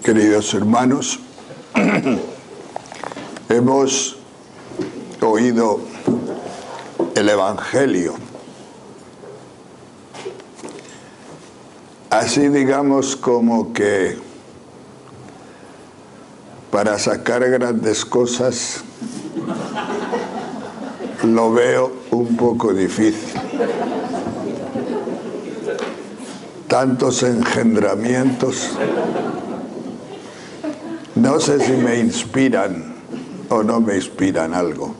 Queridos hermanos, hemos oído el Evangelio. Así digamos como que para sacar grandes cosas lo veo un poco difícil. Tantos engendramientos. No sé si me inspiran o no me inspiran algo.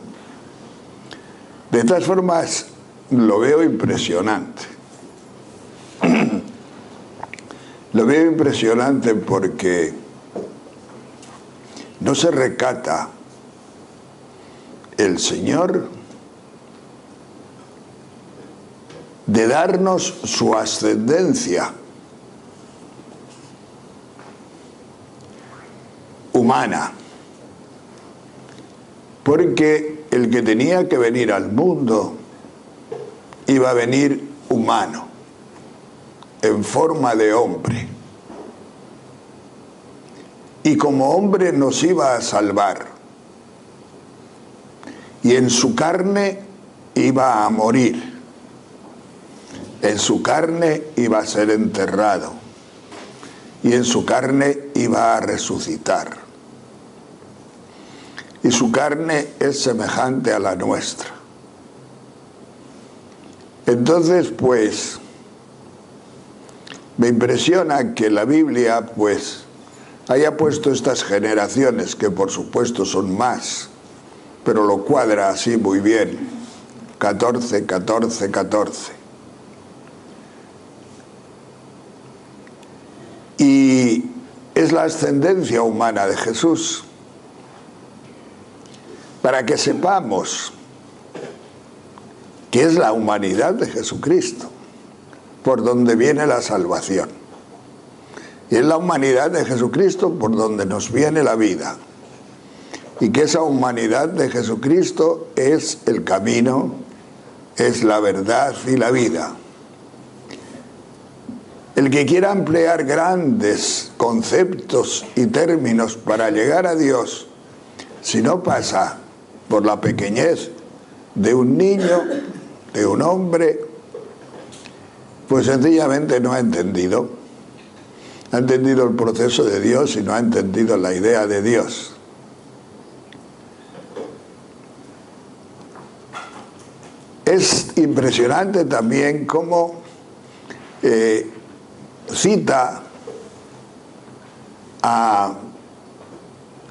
De todas formas, lo veo impresionante. Lo veo impresionante porque no se recata el Señor de darnos su ascendencia humana, porque el que tenía que venir al mundo iba a venir humano, en forma de hombre, y como hombre nos iba a salvar, y en su carne iba a morir, en su carne iba a ser enterrado, y en su carne iba a resucitar. Y su carne es semejante a la nuestra. Entonces, pues, me impresiona que la Biblia, pues, haya puesto estas generaciones, que por supuesto son más, pero lo cuadra así muy bien, 14, 14, 14. Y es la ascendencia humana de Jesús, para que sepamos que es la humanidad de Jesucristo por donde viene la salvación, y es la humanidad de Jesucristo por donde nos viene la vida, y que esa humanidad de Jesucristo es el camino, es la verdad y la vida. El que quiera emplear grandes conceptos y términos para llegar a Dios, si no pasa por la pequeñez de un niño, de un hombre, pues sencillamente no ha entendido. Ha entendido el proceso de Dios y no ha entendido la idea de Dios. Es impresionante también cómo cita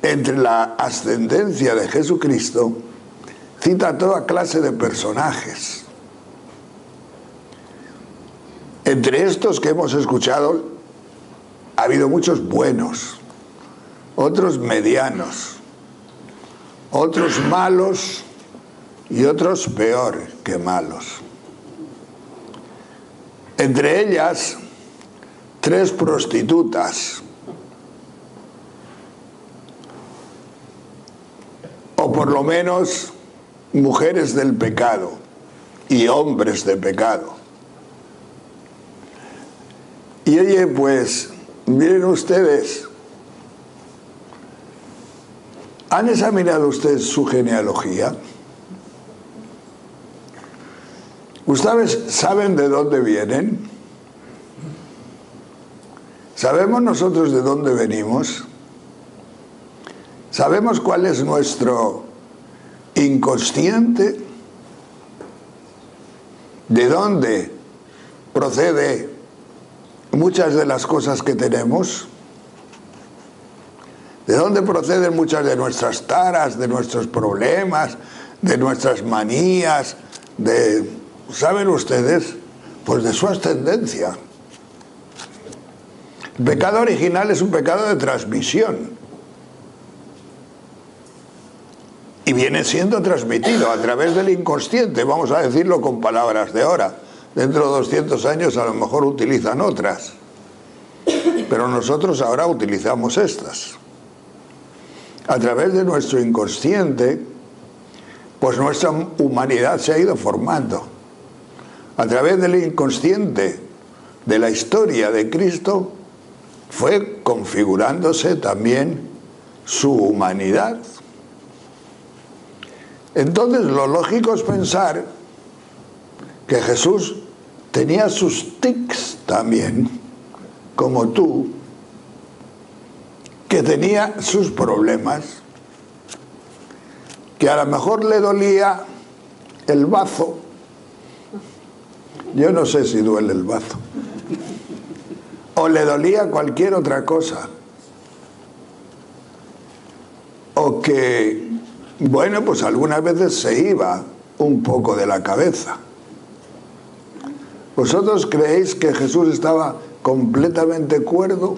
entre la ascendencia de Jesucristo, cita a toda clase de personajes. Entre estos que hemos escuchado ha habido muchos buenos, otros medianos, otros malos y otros peor que malos. Entre ellas, 3 prostitutas, o por lo menos mujeres del pecado y hombres de pecado. Y oye, pues, miren ustedes, ¿han examinado ustedes su genealogía? ¿Ustedes saben de dónde vienen? ¿Sabemos nosotros de dónde venimos? ¿Sabemos cuál es nuestro inconsciente? ¿De dónde procede muchas de las cosas que tenemos? ¿De dónde proceden muchas de nuestras taras, de nuestros problemas, de nuestras manías? ¿Saben ustedes? Pues de su ascendencia. El pecado original es un pecado de transmisión. Y viene siendo transmitido a través del inconsciente, vamos a decirlo con palabras de ahora. Dentro de 200 años a lo mejor utilizan otras, pero nosotros ahora utilizamos estas. A través de nuestro inconsciente, pues nuestra humanidad se ha ido formando. A través del inconsciente de la historia de Cristo, fue configurándose también su humanidad. Entonces lo lógico es pensar que Jesús tenía sus tics también, como tú, que tenía sus problemas, que a lo mejor le dolía el bazo. Yo no sé si duele el bazo. O le dolía cualquier otra cosa. O que, bueno, pues algunas veces se iba un poco de la cabeza. ¿Vosotros creéis que Jesús estaba completamente cuerdo?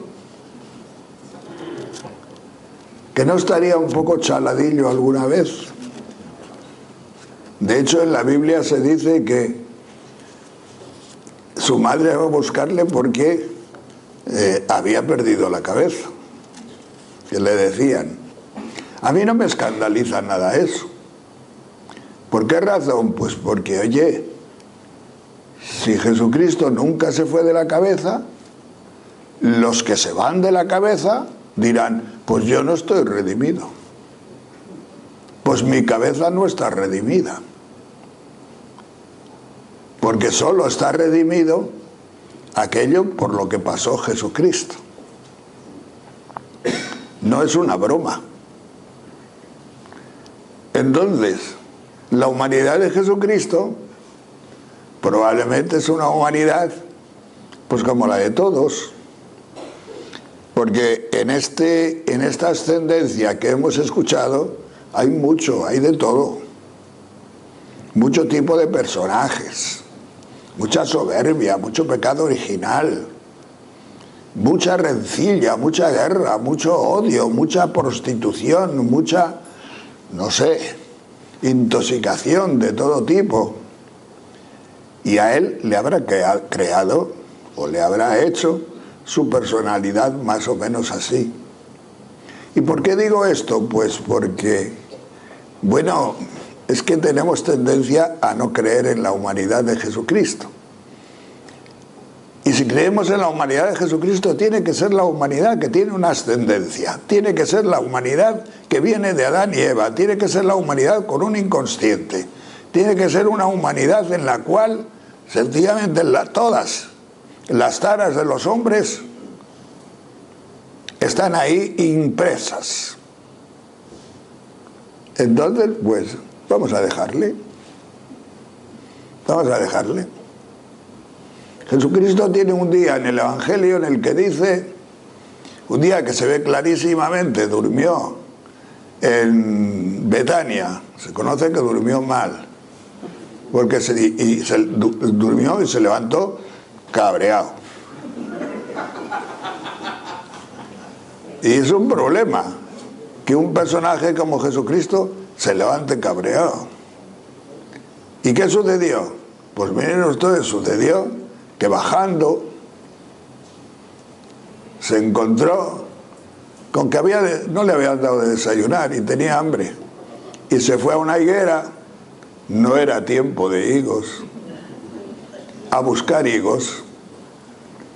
¿Que no estaría un poco chaladillo alguna vez? De hecho, en la Biblia se dice que su madre va a buscarle porque había perdido la cabeza. Que le decían. A mí no me escandaliza nada eso. ¿Por qué razón? Pues porque, oye, si Jesucristo nunca se fue de la cabeza, los que se van de la cabeza dirán, pues yo no estoy redimido. Pues mi cabeza no está redimida. Porque solo está redimido aquello por lo que pasó Jesucristo. No es una broma. Entonces, la humanidad de Jesucristo probablemente es una humanidad pues como la de todos, porque en esta ascendencia que hemos escuchado hay mucho, hay de todo, mucho tipo de personajes, mucha soberbia, mucho pecado original, mucha rencilla, mucha guerra, mucho odio, mucha prostitución, mucha, no sé, intoxicación de todo tipo. Y a él le habrá creado o le habrá hecho su personalidad más o menos así. ¿Y por qué digo esto? Pues porque, bueno, es que tenemos tendencia a no creer en la humanidad de Jesucristo. Y si creemos en la humanidad de Jesucristo, tiene que ser la humanidad que tiene una ascendencia, tiene que ser la humanidad que viene de Adán y Eva, tiene que ser la humanidad con un inconsciente, tiene que ser una humanidad en la cual sencillamente todas las taras de los hombres están ahí impresas. Entonces, pues, vamos a dejarle. Vamos a dejarle. Jesucristo tiene un día en el Evangelio en el que dice, un día que se ve clarísimamente, durmió en Betania. Se conoce que durmió mal, porque durmió y se levantó cabreado. Y es un problema que un personaje como Jesucristo se levante cabreado. ¿Y qué sucedió? Pues miren ustedes, sucedió que bajando se encontró con que no le habían dado de desayunar y tenía hambre. Y se fue a una higuera, no era tiempo de higos, a buscar higos.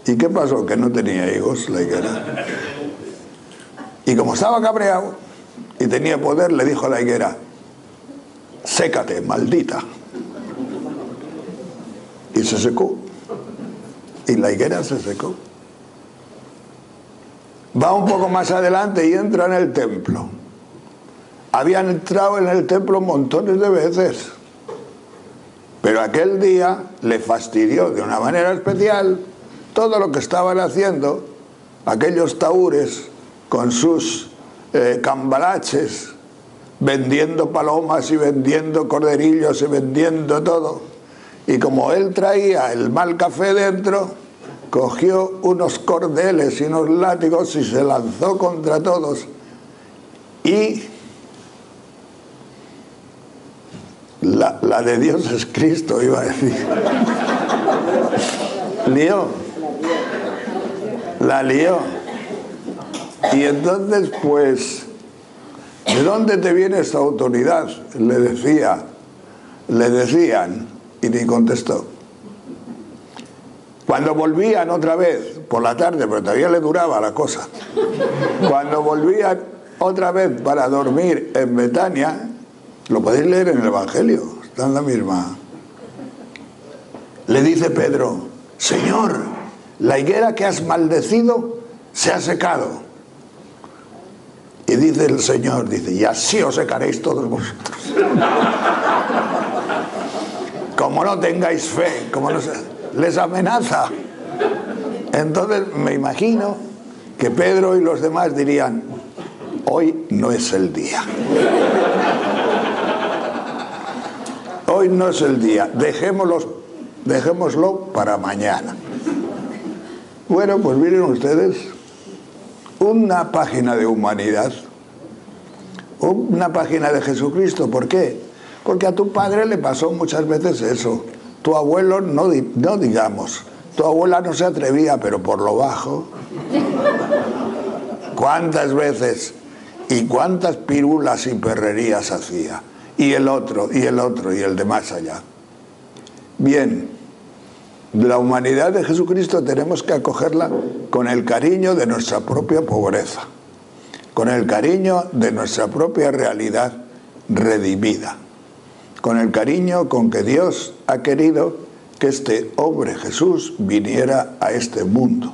¿Y qué pasó? Que no tenía higos la higuera. Y como estaba cabreado y tenía poder, le dijo a la higuera, sécate, maldita. Y se secó. Y la higuera se secó. Va un poco más adelante y entra en el templo. Habían entrado en el templo montones de veces, pero aquel día le fastidió de una manera especial todo lo que estaban haciendo aquellos tahúres con sus cambalaches, vendiendo palomas y vendiendo corderillos y vendiendo todo. Y como él traía el mal café dentro, cogió unos cordeles y unos látigos y se lanzó contra todos. Y la de Dios es Cristo, iba a decir. La lió. Y entonces, pues, ¿de dónde te viene esta autoridad? Le decían, y ni contestó. Cuando volvían otra vez, por la tarde, pero todavía le duraba la cosa, cuando volvían otra vez para dormir en Betania, lo podéis leer en el Evangelio, está en la misma. Le dice Pedro: Señor, la higuera que has maldecido se ha secado. Y dice el Señor, dice: y así os secaréis todos vosotros. Como no tengáis fe, como no les amenaza. Entonces me imagino que Pedro y los demás dirían: hoy no es el día. Hoy no es el día, dejémoslo para mañana. Bueno, pues miren ustedes, una página de humanidad, una página de Jesucristo. ¿Por qué? Porque a tu padre le pasó muchas veces eso. Tu abuelo, no digamos, tu abuela no se atrevía, pero por lo bajo. ¿Cuántas veces y cuántas pirulas y perrerías hacía? Y el otro, y el otro, y el de más allá. Bien, la humanidad de Jesucristo tenemos que acogerla con el cariño de nuestra propia pobreza, con el cariño de nuestra propia realidad redimida, con el cariño con que Dios ha querido que este hombre Jesús viniera a este mundo.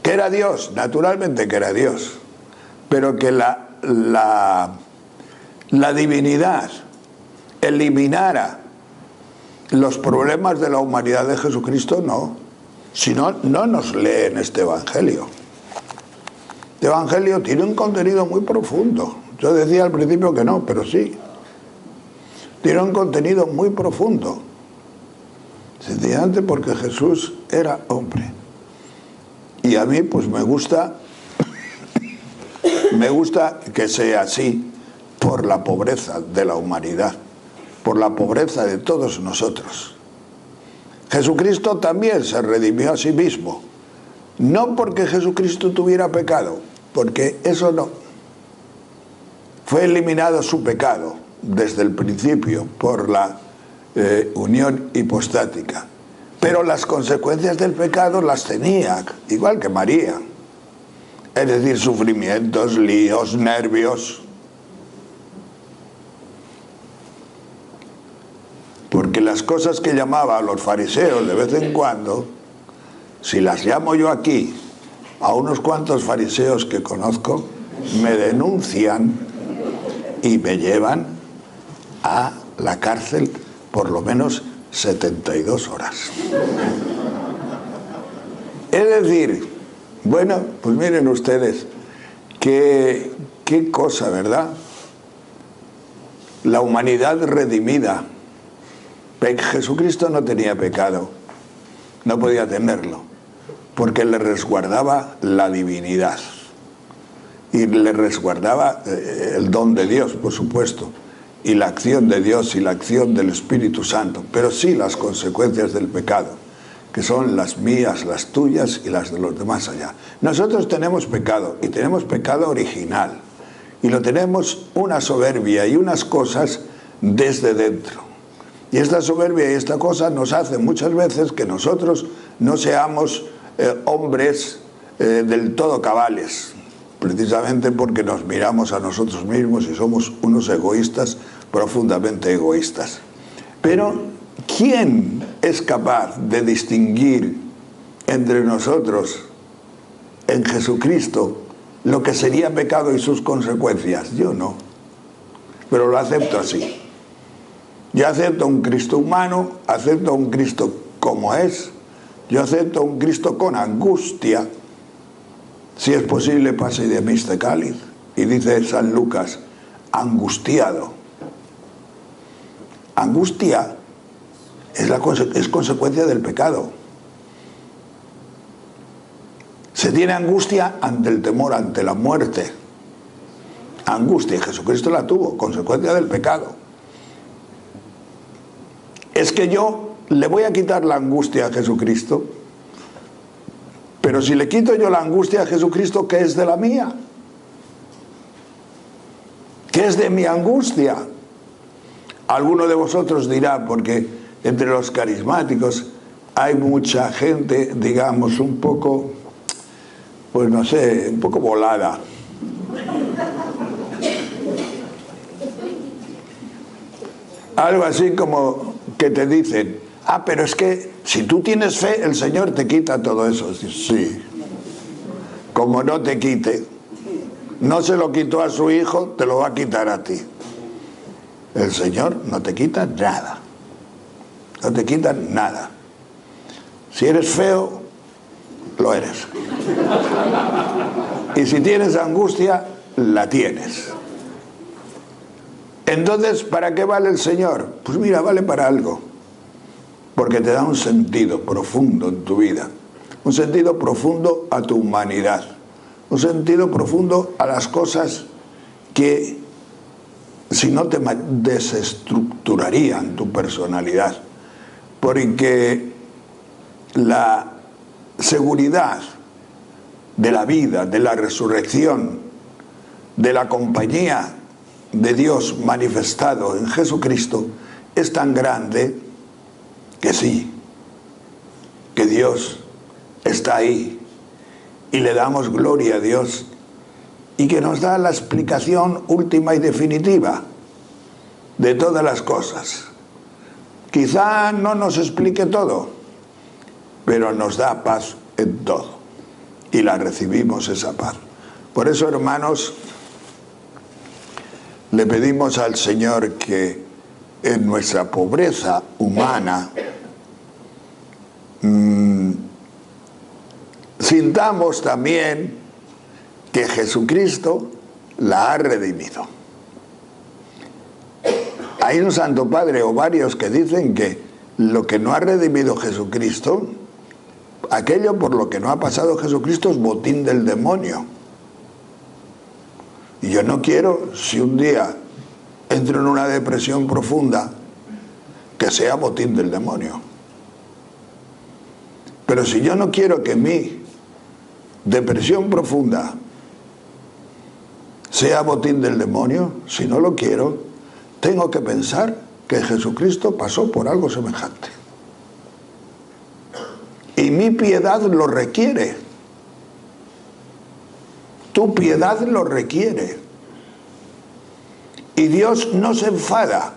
Que era Dios, naturalmente que era Dios, pero que la divinidad eliminara los problemas de la humanidad de Jesucristo, no. Si no, no nos leen este Evangelio. Este Evangelio tiene un contenido muy profundo. Yo decía al principio que no, pero sí. Tiene un contenido muy profundo. Sencillamente porque Jesús era hombre. Y a mí pues me gusta que sea así por la pobreza de la humanidad, por la pobreza de todos nosotros. Jesucristo también se redimió a sí mismo, no porque Jesucristo tuviera pecado, porque eso no. Fue eliminado su pecado desde el principio por la unión hipostática, pero las consecuencias del pecado las tenía, igual que María, es decir, sufrimientos, líos, nervios. Porque las cosas que llamaba a los fariseos de vez en cuando, si las llamo yo aquí, a unos cuantos fariseos que conozco, me denuncian y me llevan a la cárcel por lo menos 72 horas. Es decir, bueno, pues miren ustedes, qué cosa, ¿verdad? La humanidad redimida. Jesucristo no tenía pecado, no podía tenerlo, porque le resguardaba la divinidad y le resguardaba el don de Dios, por supuesto, y la acción de Dios y la acción del Espíritu Santo, pero sí las consecuencias del pecado, que son las mías, las tuyas y las de los demás allá. Nosotros tenemos pecado, y tenemos pecado original, y lo tenemos una soberbia y unas cosas desde dentro. Y esta soberbia y esta cosa nos hace muchas veces que nosotros no seamos hombres del todo cabales, precisamente porque nos miramos a nosotros mismos y somos unos egoístas, profundamente egoístas. Pero, ¿quién es capaz de distinguir entre nosotros, en Jesucristo, lo que sería pecado y sus consecuencias? Yo no, pero lo acepto así. Yo acepto un Cristo humano, acepto un Cristo como es, yo acepto un Cristo con angustia. Si es posible, pase de mí este cáliz. Y dice San Lucas, angustiado. Angustia es consecuencia del pecado. Se tiene angustia ante el temor, ante la muerte. Angustia, y Jesucristo la tuvo, consecuencia del pecado. Es que yo le voy a quitar la angustia a Jesucristo, pero si le quito yo la angustia a Jesucristo, ¿qué es de la mía? ¿Qué es de mi angustia? Alguno de vosotros dirá, porque entre los carismáticos hay mucha gente, digamos, un poco, pues no sé, un poco volada. Algo así como que te dicen, pero es que si tú tienes fe, el Señor te quita todo eso. Sí, como no te quite, no se lo quitó a su hijo, te lo va a quitar a ti. El Señor no te quita nada, no te quita nada. Si eres feo, lo eres. Y si tienes angustia, la tienes. Entonces, ¿para qué vale el Señor? Pues mira, vale para algo. Porque te da un sentido profundo en tu vida. Un sentido profundo a tu humanidad. Un sentido profundo a las cosas que, si no, te desestructurarían tu personalidad. Porque la seguridad de la vida, de la resurrección, de la compañía de Dios manifestado en Jesucristo es tan grande que sí, que Dios está ahí y le damos gloria a Dios y que nos da la explicación última y definitiva de todas las cosas. Quizá no nos explique todo, pero nos da paz en todo y la recibimos esa paz. Por eso, hermanos, le pedimos al Señor que en nuestra pobreza humana sintamos también que Jesucristo la ha redimido. Hay un Santo Padre o varios que dicen que lo que no ha redimido Jesucristo, aquello por lo que no ha pasado Jesucristo, es botín del demonio. Y yo no quiero, si un día entro en una depresión profunda, que sea botín del demonio. Pero si yo no quiero que mi depresión profunda sea botín del demonio, si no lo quiero, tengo que pensar que Jesucristo pasó por algo semejante. Y mi piedad lo requiere. Tu piedad lo requiere. Y Dios no se enfada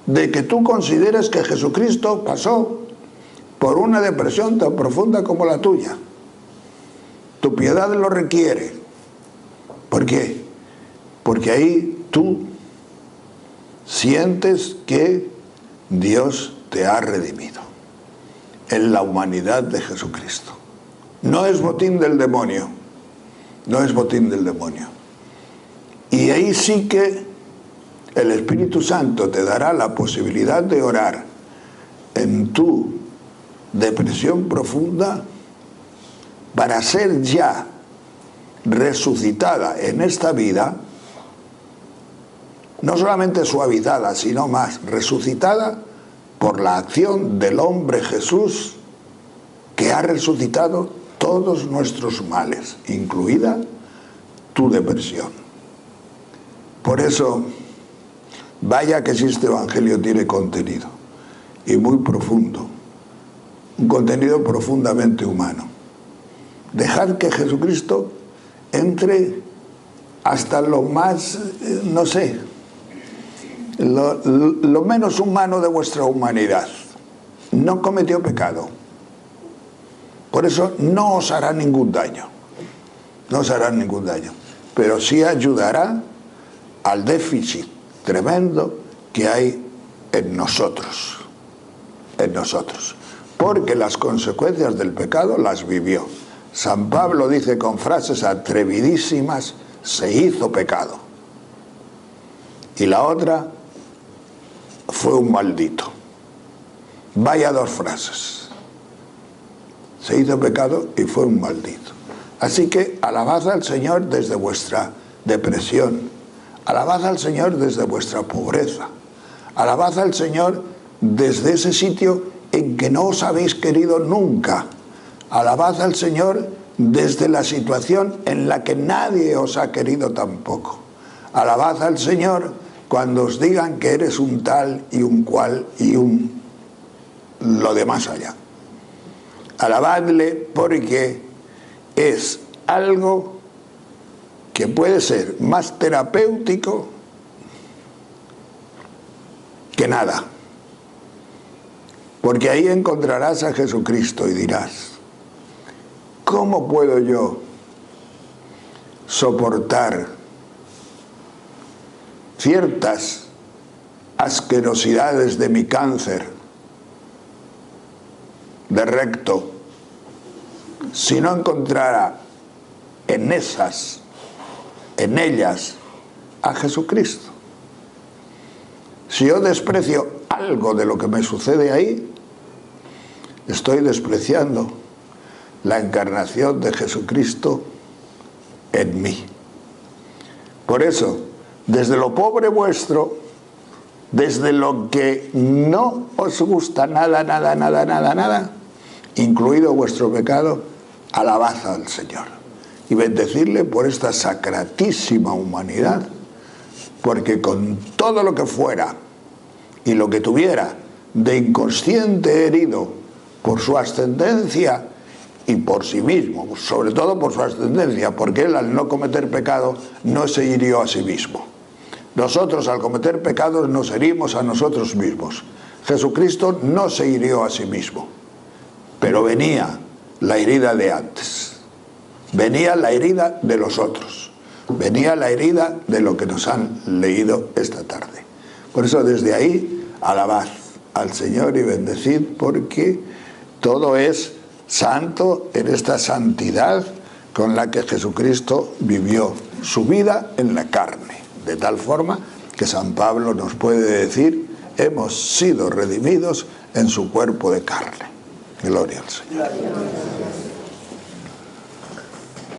de que tú consideres que Jesucristo pasó por una depresión tan profunda como la tuya. Tu piedad lo requiere. ¿Por qué? Porque ahí tú sientes que Dios te ha redimido en la humanidad de Jesucristo. No es botín del demonio. No es botín del demonio. Y ahí sí que el Espíritu Santo te dará la posibilidad de orar en tu depresión profunda para ser ya resucitada en esta vida, no solamente suavizada, sino más resucitada por la acción del hombre Jesús, que ha resucitado todos nuestros males, incluida tu depresión. Por eso, vaya que si este Evangelio tiene contenido, y muy profundo, un contenido profundamente humano. Dejad que Jesucristo entre hasta lo más, no sé, lo menos humano de vuestra humanidad. No cometió pecado. Por eso no os hará ningún daño. No os hará ningún daño. Pero sí ayudará al déficit tremendo que hay en nosotros. En nosotros. Porque las consecuencias del pecado las vivió. San Pablo dice con frases atrevidísimas: se hizo pecado. Y la otra: fue un maldito. Vaya dos frases. Se hizo pecado y fue un maldito. Así que alabad al Señor desde vuestra depresión. Alabad al Señor desde vuestra pobreza. Alabad al Señor desde ese sitio en que no os habéis querido nunca. Alabad al Señor desde la situación en la que nadie os ha querido tampoco. Alabad al Señor cuando os digan que eres un tal y un cual y un lo de más allá. Alabadle porque es algo que puede ser más terapéutico que nada. Porque ahí encontrarás a Jesucristo y dirás, ¿cómo puedo yo soportar ciertas asquerosidades de mi cáncer de recto si no encontrara en ellas a Jesucristo? Si yo desprecio algo de lo que me sucede ahí, estoy despreciando la encarnación de Jesucristo en mí. Por eso, desde lo pobre vuestro, desde lo que no os gusta nada, incluido vuestro pecado, alabad al Señor y bendecirle por esta sacratísima humanidad, porque con todo lo que fuera y lo que tuviera de inconsciente herido por su ascendencia y por sí mismo, sobre todo por su ascendencia, porque él al no cometer pecado no se hirió a sí mismo. Nosotros al cometer pecados nos herimos a nosotros mismos. Jesucristo no se hirió a sí mismo, pero venía la herida de antes, venía la herida de los otros, venía la herida de lo que nos han leído esta tarde. Por eso desde ahí alabad al Señor y bendecid, porque todo es santo en esta santidad con la que Jesucristo vivió su vida en la carne, de tal forma que San Pablo nos puede decir, hemos sido redimidos en su cuerpo de carne. Gloria al Señor.